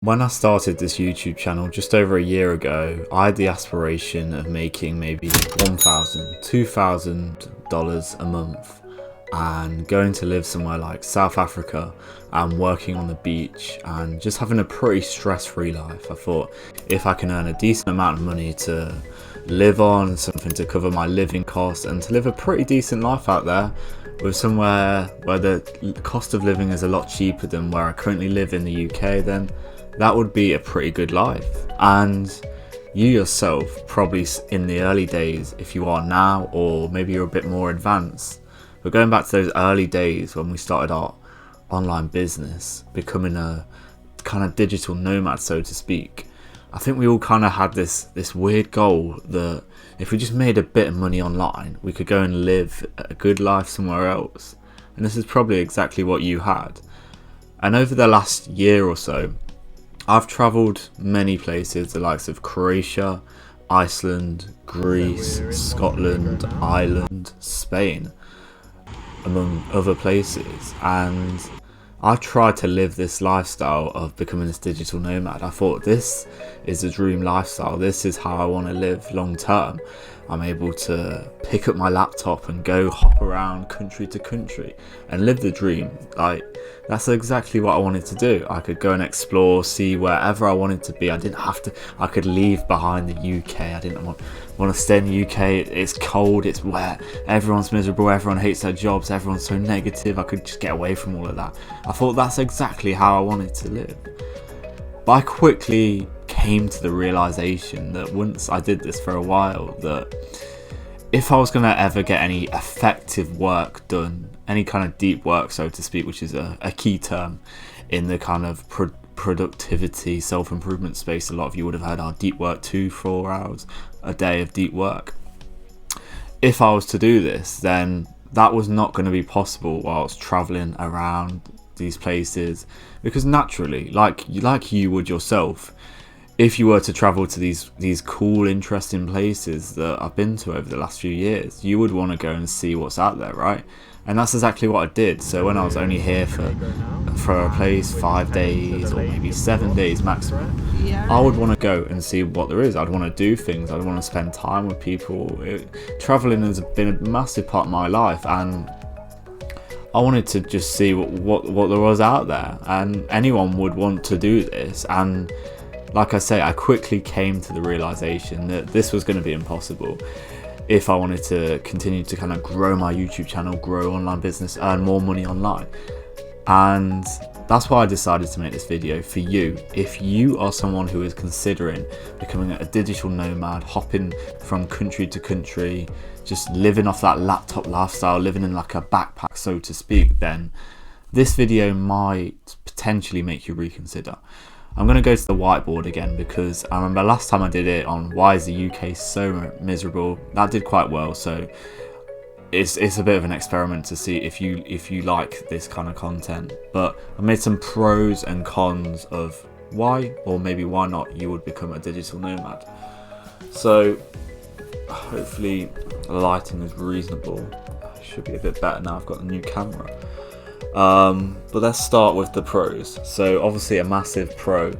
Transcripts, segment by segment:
When I started this YouTube channel just over a year ago, I had the aspiration of making maybe $1,000, $2,000 a month and going to live somewhere like South Africa and working on the beach and just having a pretty stress-free life. I thought if I can earn a decent amount of money to live on, something to cover my living costs and to live a pretty decent life out there with somewhere where the cost of living is a lot cheaper than where I currently live in the UK, then that would be a pretty good life. And you yourself, probably in the early days, if you are now, or maybe you're a bit more advanced, but going back to those early days when we started our online business, becoming a kind of digital nomad, so to speak, I think we all kind of had this weird goal that if we just made a bit of money online, we could go and live a good life somewhere else. And this is probably exactly what you had. And over the last year or so, I've travelled many places, the likes of Croatia, Iceland, Greece, Scotland, Ireland, Spain, among other places, and I tried to live this lifestyle of becoming this digital nomad. I thought this is the dream lifestyle, this is how I want to live long term. I'm able to pick up my laptop and go hop around country to country and live the dream. Like, that's exactly what I wanted to do. I could go and explore, see wherever I wanted to be. I didn't have to, I could leave behind the UK. I didn't want to stay in the UK. It's cold, it's wet, everyone's miserable, everyone hates their jobs, everyone's so negative. I could just get away from all of that. I thought that's exactly how I wanted to live. But I quickly came to the realization that once I did this for a while, that if I was going to ever get any effective work done, any kind of deep work, so to speak, which is a key term in the kind of productivity, self-improvement space, a lot of you would have heard our deep work, 2-4 hours a day of deep work. If I was to do this, then that was not going to be possible whilst traveling around these places, because naturally, like you would yourself, if you were to travel to these cool, interesting places that I've been to over the last few years, you would want to go and see what's out there, right? And that's exactly what I did. So when I was only here for a place 5 days or maybe 7 days maximum, I would want to go and see what there is. I'd want to do things. I'd want to spend time with people. Traveling has been a massive part of my life, and I wanted to just see what there was out there, and anyone would want to do this. And like I say, I quickly came to the realization that this was going to be impossible if I wanted to continue to kind of grow my YouTube channel, grow online business, earn more money online. And that's why I decided to make this video for you. If you are someone who is considering becoming a digital nomad, hopping from country to country, just living off that laptop lifestyle, living in like a backpack, so to speak, then this video might potentially make you reconsider. I'm going to go to the whiteboard again, because I remember last time I did it on why is the UK so miserable. That did quite well, so it's a bit of an experiment to see if you like this kind of content. But I made some pros and cons of why, or maybe why not, you would become a digital nomad. So hopefully the lighting is reasonable. It should be a bit better now I've got the new camera. But let's start with the pros. So obviously a massive pro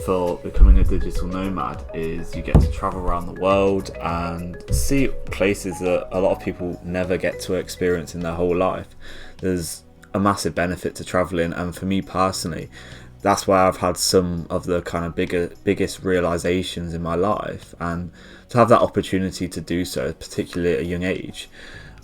for becoming a digital nomad is you get to travel around the world and see places that a lot of people never get to experience in their whole life. There's a massive benefit to traveling, and for me personally, that's why I've had some of the kind of biggest realizations in my life, and to have that opportunity to do so, particularly at a young age,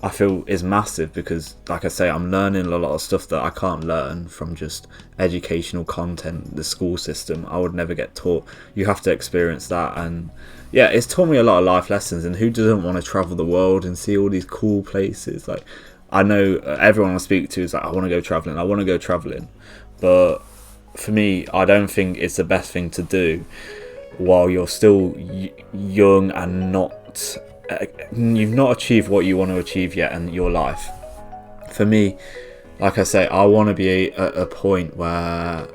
I feel is massive, because like I say, I'm learning a lot of stuff that I can't learn from just educational content, the school system. I would never get taught. You have to experience that. And yeah, it's taught me a lot of life lessons, and who doesn't want to travel the world and see all these cool places? Like, I know everyone I speak to is like, I want to go traveling, but for me, I don't think it's the best thing to do while you're still young and you've not achieved what you want to achieve yet in your life. For me, like I say, I want to be at a point where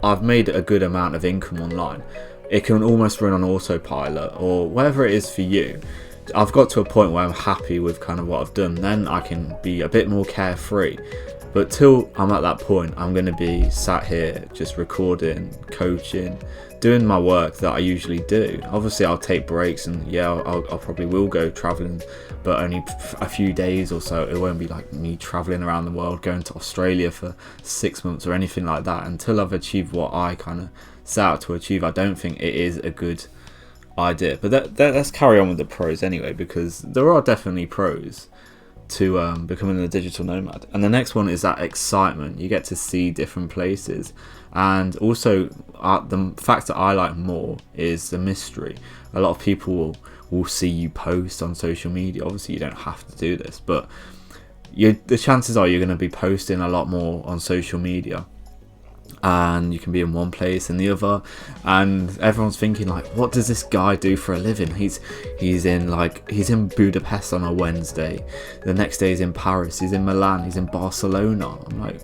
I've made a good amount of income online. It can almost run on autopilot, or whatever it is for you. I've got to a point where I'm happy with kind of what I've done. Then I can be a bit more carefree But till I'm at that point, I'm going to be sat here just recording, coaching, doing my work that I usually do. Obviously I'll take breaks, and yeah, I'll probably will go traveling, but only a few days or so. It won't be like me traveling around the world, going to Australia for 6 months or anything like that. Until I've achieved what I kind of set out to achieve, I don't think it is a good idea. But let's carry on with the pros anyway, because there are definitely pros to becoming a digital nomad. And the next one is that excitement. You get to see different places, and also the fact that I like more is the mystery. A lot of people will see you post on social media. Obviously you don't have to do this, but the chances are you're going to be posting a lot more on social media, and you can be in one place and the other, and everyone's thinking like, what does this guy do for a living? He's in Budapest on a Wednesday, the next day he's in Paris, he's in Milan, he's in Barcelona. I'm like,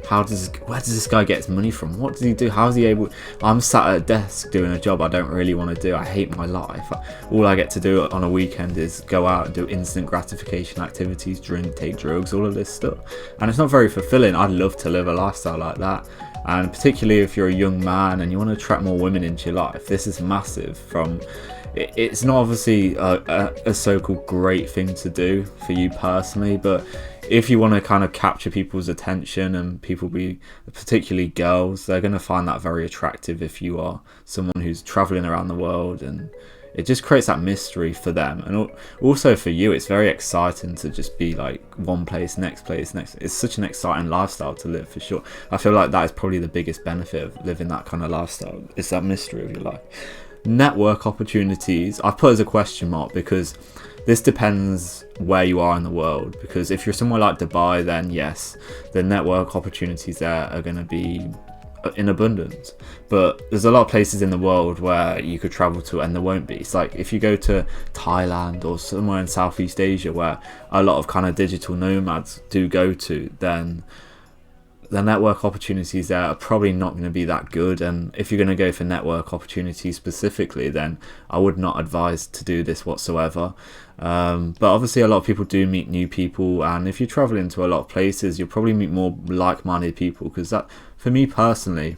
where does this guy get his money from? What does he do? How's he able? I'm sat at a desk doing a job I don't really want to do. I hate my life. All I get to do on a weekend is go out and do instant gratification activities, drink, take drugs, all of this stuff, and it's not very fulfilling. I'd love to live a lifestyle like that. And particularly if you're a young man and you want to attract more women into your life, this is massive. It's not obviously a so-called great thing to do for you personally, but if you want to kind of capture people's attention, and particularly girls, they're going to find that very attractive if you are someone who's traveling around the world, and it just creates that mystery for them. And also for you, it's very exciting to just be like one place, next place, next. It's such an exciting lifestyle to live, for sure. I feel like that is probably the biggest benefit of living that kind of lifestyle. It's that mystery of your life. Network opportunities, I put as a question mark, because this depends where you are in the world. Because if you're somewhere like Dubai, then yes, the network opportunities there are going to be in abundance. But there's a lot of places in the world where you could travel to and there won't be. It's like if you go to Thailand or somewhere in Southeast Asia where a lot of kind of digital nomads do go to, then the network opportunities there are probably not going to be that good. And if you're going to go for network opportunities specifically, then I would not advise to do this whatsoever. But obviously a lot of people do meet new people, and if you travel into a lot of places, you'll probably meet more like-minded people. Because that, for me personally,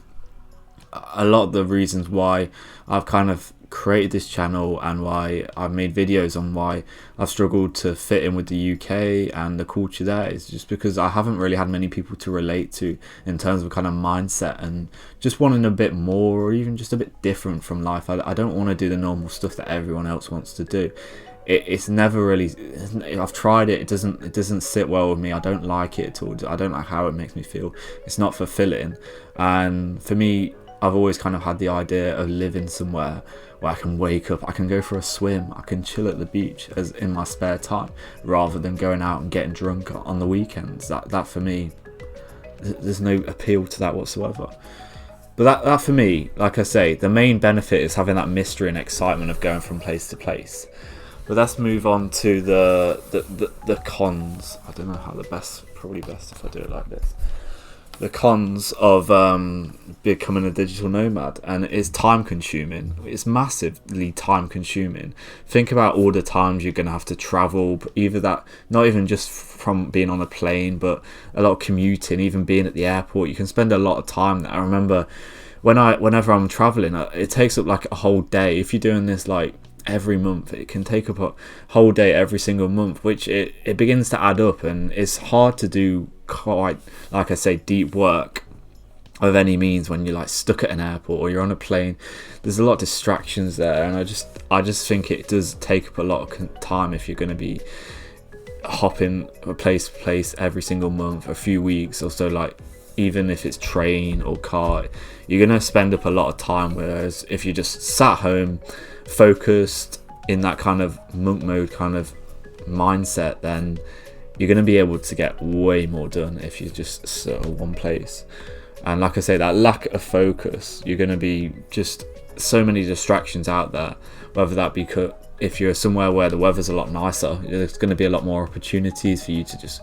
a lot of the reasons why I've kind of created this channel and why I've made videos on why I've struggled to fit in with the UK and the culture there is just because I haven't really had many people to relate to in terms of kind of mindset and just wanting a bit more, or even just a bit different from life. I don't want to do the normal stuff that everyone else wants to do. It's never really, I've tried it, it doesn't sit well with me. I don't like it at all. I don't like how it makes me feel. It's not fulfilling. And for me, I've always kind of had the idea of living somewhere where I can wake up, I can go for a swim, I can chill at the beach as in my spare time, rather than going out and getting drunk on the weekends. That for me, there's no appeal to that whatsoever. But that for me, like I say, the main benefit is having that mystery and excitement of going from place to place. But let's move on to the cons. I don't know how probably best if I do it like this. The cons of becoming a digital nomad, and it's time consuming. It's massively time consuming. Think about all the times you're going to have to travel, either that, not even just from being on a plane, but a lot of commuting, even being at the airport. You can spend a lot of time there. I remember whenever I'm traveling, it takes up like a whole day. If you're doing this like every month, it can take up a whole day every single month, which it begins to add up, and it's hard to do quite, like I say, deep work of any means when you're like stuck at an airport or you're on a plane. There's a lot of distractions there, and I just think it does take up a lot of time if you're going to be hopping place to place every single month, a few weeks or so. Like even if it's train or car, you're going to spend up a lot of time, whereas if you just sat home focused in that kind of monk mode kind of mindset, then you're going to be able to get way more done if you just sit in one place. And like I say, that lack of focus, you're going to be just so many distractions out there, whether that be if you're somewhere where the weather's a lot nicer, there's going to be a lot more opportunities for you to just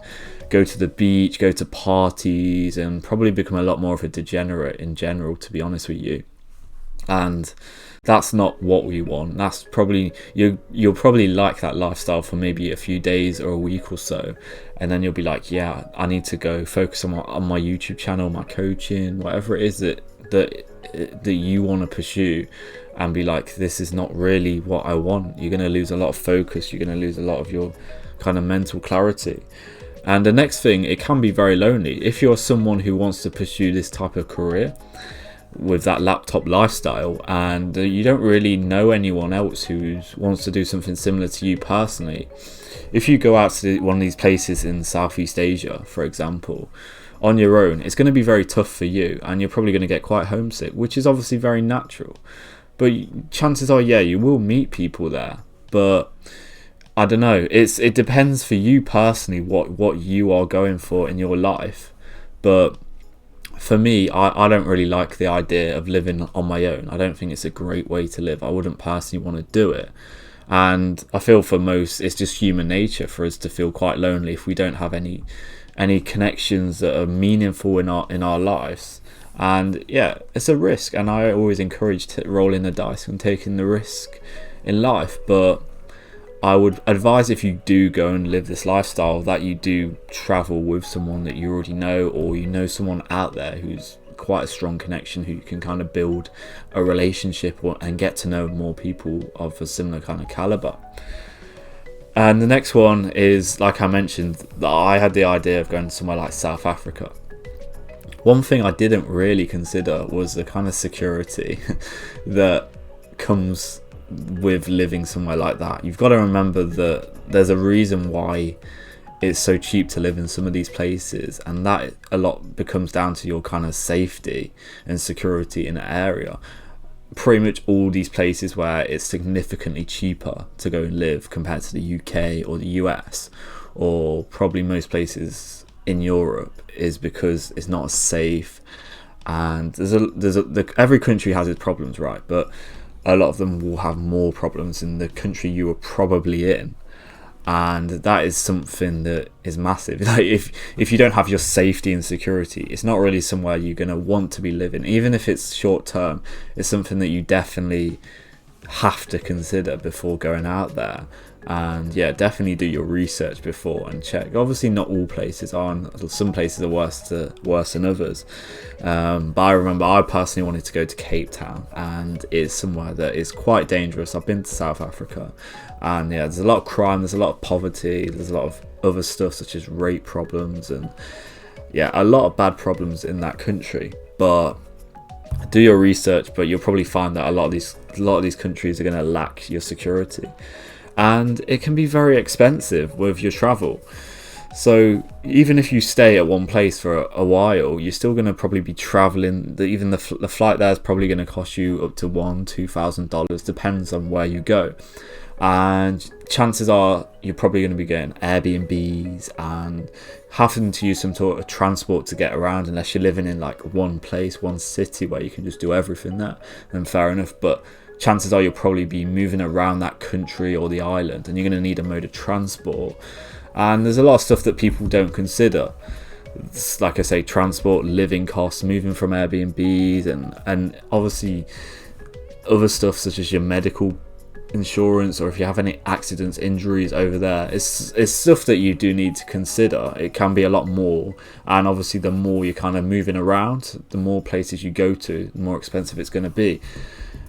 go to the beach, go to parties, and probably become a lot more of a degenerate in general, to be honest with you. And that's not what we want. That's probably, you'll probably like that lifestyle for maybe a few days or a week or so, and then you'll be like, yeah, I need to go focus on my YouTube channel, my coaching, whatever it is that you want to pursue, and be like, this is not really what I want. You're going to lose a lot of focus, you're going to lose a lot of your kind of mental clarity. And the next thing, it can be very lonely. If you're someone who wants to pursue this type of career with that laptop lifestyle, and you don't really know anyone else who wants to do something similar to you personally, if you go out to one of these places in Southeast Asia, for example, on your own, it's going to be very tough for you, and you're probably going to get quite homesick, which is obviously very natural. But chances are, yeah, you will meet people there, but I don't know, it depends for you personally what you are going for in your life. But for me, I don't really like the idea of living on my own. I don't think it's a great way to live. I wouldn't personally want to do it. And I feel for most, it's just human nature for us to feel quite lonely if we don't have any connections that are meaningful in our lives. And yeah, it's a risk, and I always encourage rolling the dice and taking the risk in life. But I would advise, if you do go and live this lifestyle, that you do travel with someone that you already know, or you know someone out there who's quite a strong connection, who you can kind of build a relationship and get to know more people of a similar kind of caliber. And the next one is, like I mentioned, that I had the idea of going somewhere like South Africa. One thing I didn't really consider was the kind of security that comes with living somewhere like that. You've got to remember that there's a reason why it's so cheap to live in some of these places, and that a lot becomes down to your kind of safety and security in the area. Pretty much all these places where it's significantly cheaper to go and live compared to the UK or the US, or probably most places in Europe, is because it's not safe. And every country has its problems, right? But a lot of them will have more problems in the country you are probably in, and that is something that is massive. Like if you don't have your safety and security, it's not really somewhere you're going to want to be living. Even if it's short term, it's something that you definitely have to consider before going out there. And yeah, definitely do your research before and check. Obviously not all places are, and some places are worse than others, but I remember I personally wanted to go to Cape Town, and it's somewhere that is quite dangerous. I've been to South Africa, and yeah, there's a lot of crime, there's a lot of poverty, there's a lot of other stuff such as rape problems, and yeah, a lot of bad problems in that country. But do your research, but you'll probably find that a lot of these countries are going to lack your security. And it can be very expensive with your travel. So even if you stay at one place for a while, you're still going to probably be traveling. Even the flight there is probably going to cost you up to $1,000-$2,000, depends on where you go. And chances are you're probably going to be getting Airbnbs and having to use some sort of transport to get around, unless you're living in like one place, one city where you can just do everything there. Then fair enough, but chances are you'll probably be moving around that country or the island, and you're going to need a mode of transport. And there's a lot of stuff that people don't consider. It's, like I say, transport, living costs, moving from Airbnbs, and obviously other stuff such as your medical insurance, or if you have any accidents, injuries over there. It's stuff that you do need to consider. It can be a lot more, and obviously the more you're kind of moving around, the more places you go to, the more expensive it's going to be.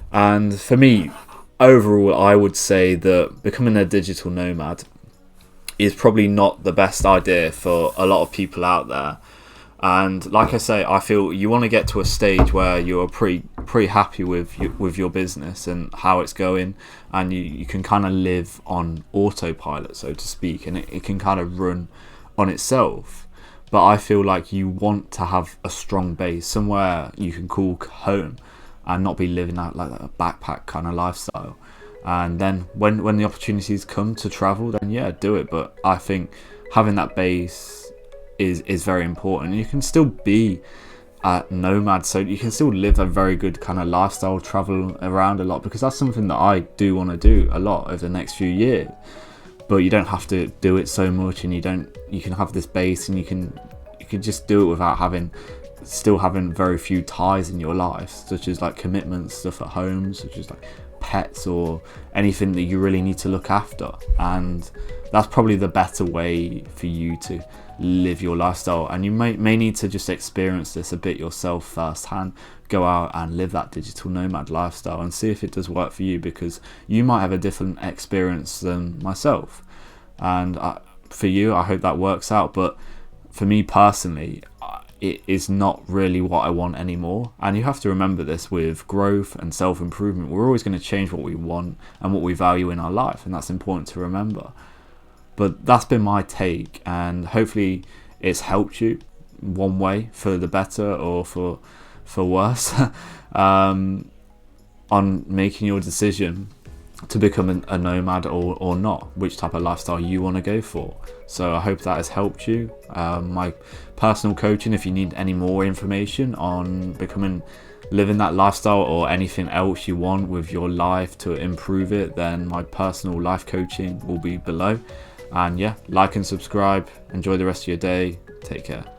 And for me, overall, I would say that becoming a digital nomad is probably not the best idea for a lot of people out there. And like I say, I feel you want to get to a stage where you're pretty happy with your business and how it's going, and you can kind of live on autopilot, so to speak, and it can kind of run on itself. But I feel like you want to have a strong base, somewhere you can call home, and not be living out like a backpack kind of lifestyle. And then when the opportunities come to travel, then yeah, do it. But I think having that base is very important. You can still be a nomad, so you can still live a very good kind of lifestyle, travel around a lot, because that's something that I do want to do a lot over the next few years. But you don't have to do it so much, and you can have this base, and you can just do it without having still having very few ties in your life, such as like commitments, stuff at home, such as like pets or anything that you really need to look after. And that's probably the better way for you to live your lifestyle. And you may need to just experience this a bit yourself firsthand. Go out and live that digital nomad lifestyle and see if it does work for you, because you might have a different experience than myself. And for you, I hope that works out. But for me personally, it is not really what I want anymore. And you have to remember this with growth and self-improvement. We're always going to change what we want and what we value in our life, and that's important to remember. But that's been my take, and hopefully it's helped you one way for the better or for worse on making your decision to become a nomad or not, which type of lifestyle you want to go for. So I hope that has helped you. My personal coaching, if you need any more information on living that lifestyle or anything else you want with your life to improve it, then my personal life coaching will be below. And yeah, like and subscribe. Enjoy the rest of your day. Take care.